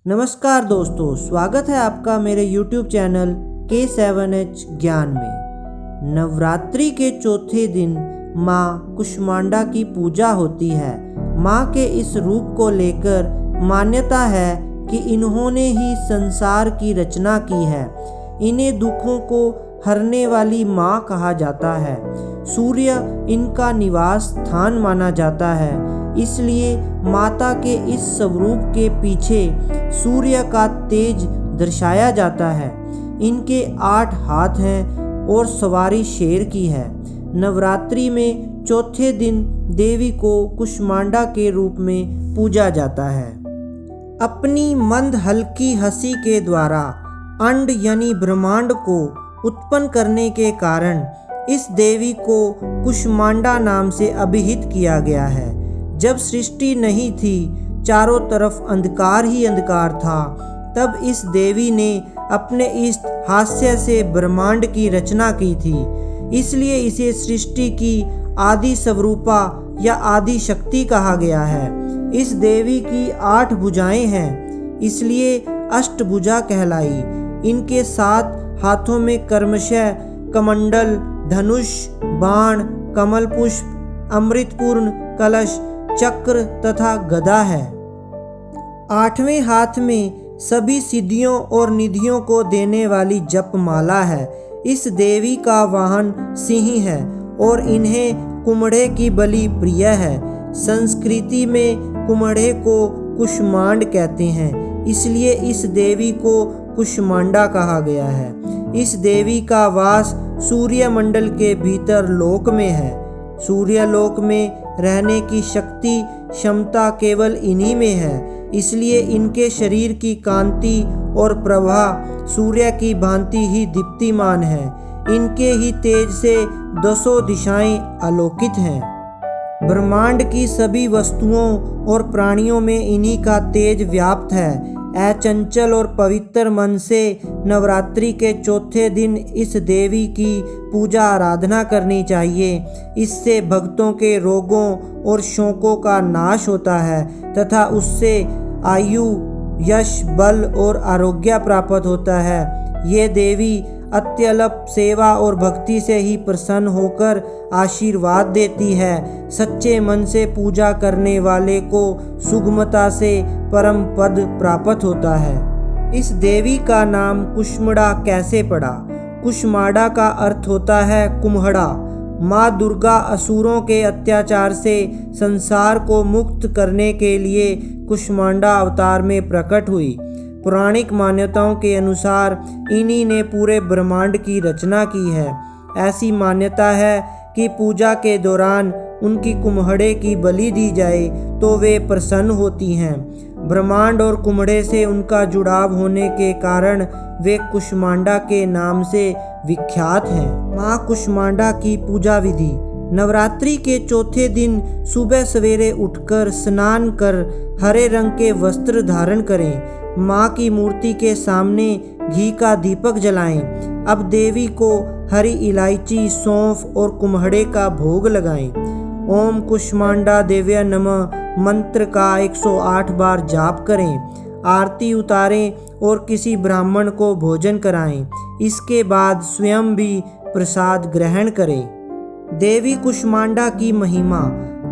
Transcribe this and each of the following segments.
नमस्कार दोस्तों, स्वागत है आपका मेरे YouTube चैनल K7H ज्ञान में। नवरात्रि के चौथे दिन माँ कुष्मांडा की पूजा होती है। माँ के इस रूप को लेकर मान्यता है कि इन्होंने ही संसार की रचना की है। इन्हें दुखों को हरने वाली माँ कहा जाता है। सूर्य इनका निवास स्थान माना जाता है, इसलिए माता के इस स्वरूप के पीछे सूर्य का तेज दर्शाया जाता है। इनके 8 हाथ हैं और सवारी शेर की है। नवरात्रि में चौथे दिन देवी को कुष्मांडा के रूप में पूजा जाता है। अपनी मंद हल्की हंसी के द्वारा अंड यानी ब्रह्मांड को उत्पन्न करने के कारण इस देवी को कुष्मांडा नाम से अभिहित किया गया है। जब सृष्टि नहीं थी, चारों तरफ अंधकार ही अंधकार था, तब इस देवी ने अपने इस हास्य से ब्रह्मांड की रचना की थी। इसलिए इसे सृष्टि की आदि स्वरूपा या आदि शक्ति कहा गया है। इस देवी की 8 भुजाएं हैं, इसलिए अष्टभुजा कहलाई। इनके 7 हाथों में क्रमशः कमंडल, धनुष, बाण, कमल पुष्प, अमृतपूर्ण कलश, चक्र तथा गदा है। 8वें हाथ में सभी सिद्धियों और निधियों को देने वाली जपमाला है। इस देवी का वाहन सिंह है और इन्हें कुम्हड़े की बलि प्रिय है। संस्कृति में कुम्हड़े को कुष्मांड कहते हैं, इसलिए इस देवी को कुष्मांडा कहा गया है। इस देवी का वास सूर्य मंडल के भीतर लोक में है। सूर्य लोक में रहने की शक्ति क्षमता केवल इन्हीं में है, इसलिए इनके शरीर की कांति और प्रभा सूर्य की भांति ही दीप्तिमान है। इनके ही तेज से 10 दिशाएं आलोकित हैं। ब्रह्मांड की सभी वस्तुओं और प्राणियों में इन्हीं का तेज व्याप्त है। अचंचल और पवित्र मन से नवरात्रि के चौथे दिन इस देवी की पूजा आराधना करनी चाहिए। इससे भक्तों के रोगों और शोकों का नाश होता है तथा उससे आयु, यश, बल और आरोग्य प्राप्त होता है। ये देवी अत्यल्प सेवा और भक्ति से ही प्रसन्न होकर आशीर्वाद देती है। सच्चे मन से पूजा करने वाले को सुगमता से परम पद प्राप्त होता है। इस देवी का नाम कुष्मांडा कैसे पड़ा? कुष्मांडा का अर्थ होता है कुम्हड़ा। माँ दुर्गा असुरों के अत्याचार से संसार को मुक्त करने के लिए कुष्मांडा अवतार में प्रकट हुई। पौराणिक मान्यताओं के अनुसार इन्हीं ने पूरे ब्रह्मांड की रचना की है। ऐसी मान्यता है कि पूजा के दौरान उनकी कुम्हड़े की बलि दी जाए तो वे प्रसन्न होती हैं। ब्रह्मांड और कुम्हड़े से उनका जुड़ाव होने के कारण वे कुष्मांडा के नाम से विख्यात हैं। माँ कुष्मांडा की पूजा विधि। नवरात्रि के चौथे दिन सुबह सवेरे उठकर स्नान कर हरे रंग के वस्त्र धारण करें। माँ की मूर्ति के सामने घी का दीपक जलाएं। अब देवी को हरी इलायची, सौंफ और कुम्हड़े का भोग लगाएं। ओम कुष्मांडा देव्य नमः मंत्र का 108 बार जाप करें। आरती उतारें और किसी ब्राह्मण को भोजन कराएं। इसके बाद स्वयं भी प्रसाद ग्रहण करें। देवी कुष्मांडा की महिमा।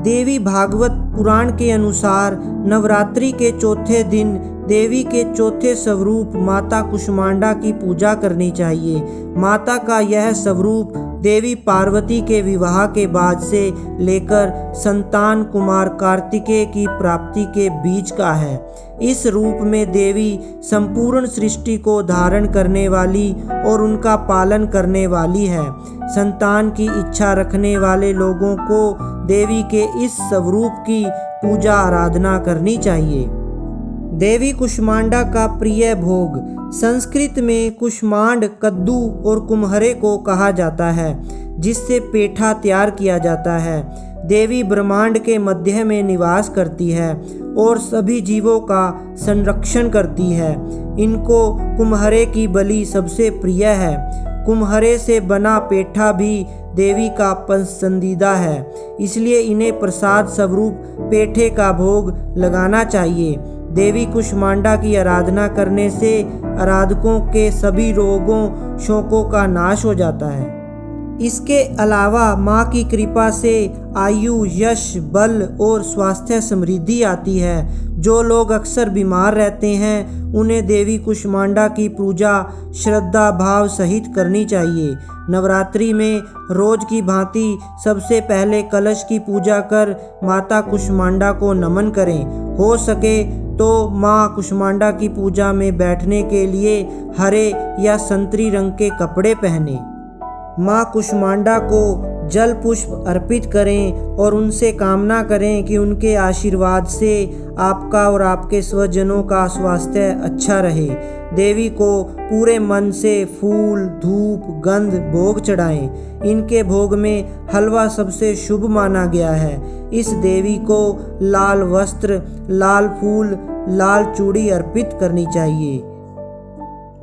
देवी भागवत पुराण के अनुसार नवरात्रि के चौथे दिन देवी के चौथे स्वरूप माता कुष्मांडा की पूजा करनी चाहिए। माता का यह स्वरूप देवी पार्वती के विवाह के बाद से लेकर संतान कुमार कार्तिकेय की प्राप्ति के बीच का है। इस रूप में देवी संपूर्ण सृष्टि को धारण करने वाली और उनका पालन करने वाली है। संतान की इच्छा रखने वाले लोगों को देवी के इस स्वरूप की पूजा आराधना करनी चाहिए। देवी कुष्मांडा का प्रिय भोग। संस्कृत में कुष्मांड कद्दू और कुम्हरे को कहा जाता है, जिससे पेठा तैयार किया जाता है। देवी ब्रह्मांड के मध्य में निवास करती है और सभी जीवों का संरक्षण करती है। इनको कुम्हरे की बलि सबसे प्रिय है। कुम्हरे से बना पेठा भी देवी का पसंदीदा है, इसलिए इन्हें प्रसाद स्वरूप पेठे का भोग लगाना चाहिए। देवी कुष्मांडा की आराधना करने से आराधकों के सभी रोगों शोकों का नाश हो जाता है। इसके अलावा माँ की कृपा से आयु, यश, बल और स्वास्थ्य समृद्धि आती है। जो लोग अक्सर बीमार रहते हैं उन्हें देवी कुष्मांडा की पूजा श्रद्धा भाव सहित करनी चाहिए। नवरात्रि में रोज की भांति सबसे पहले कलश की पूजा कर माता कुष्मांडा को नमन करें। हो सके तो माँ कुष्मांडा की पूजा में बैठने के लिए हरे या संतरी रंग के कपड़े पहने। माँ कुष्मांडा को जल पुष्प अर्पित करें और उनसे कामना करें कि उनके आशीर्वाद से आपका और आपके स्वजनों का स्वास्थ्य अच्छा रहे। देवी को पूरे मन से फूल, धूप, गंध, भोग चढ़ाएं। इनके भोग में हलवा सबसे शुभ माना गया है। इस देवी को लाल वस्त्र, लाल फूल, लाल चूड़ी अर्पित करनी चाहिए।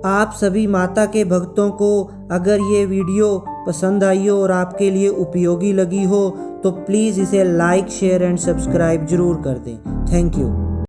आप सभी माता के भक्तों को अगर ये वीडियो पसंद आई हो और आपके लिए उपयोगी लगी हो तो प्लीज़ इसे लाइक, शेयर एंड सब्सक्राइब ज़रूर कर दें। Thank you.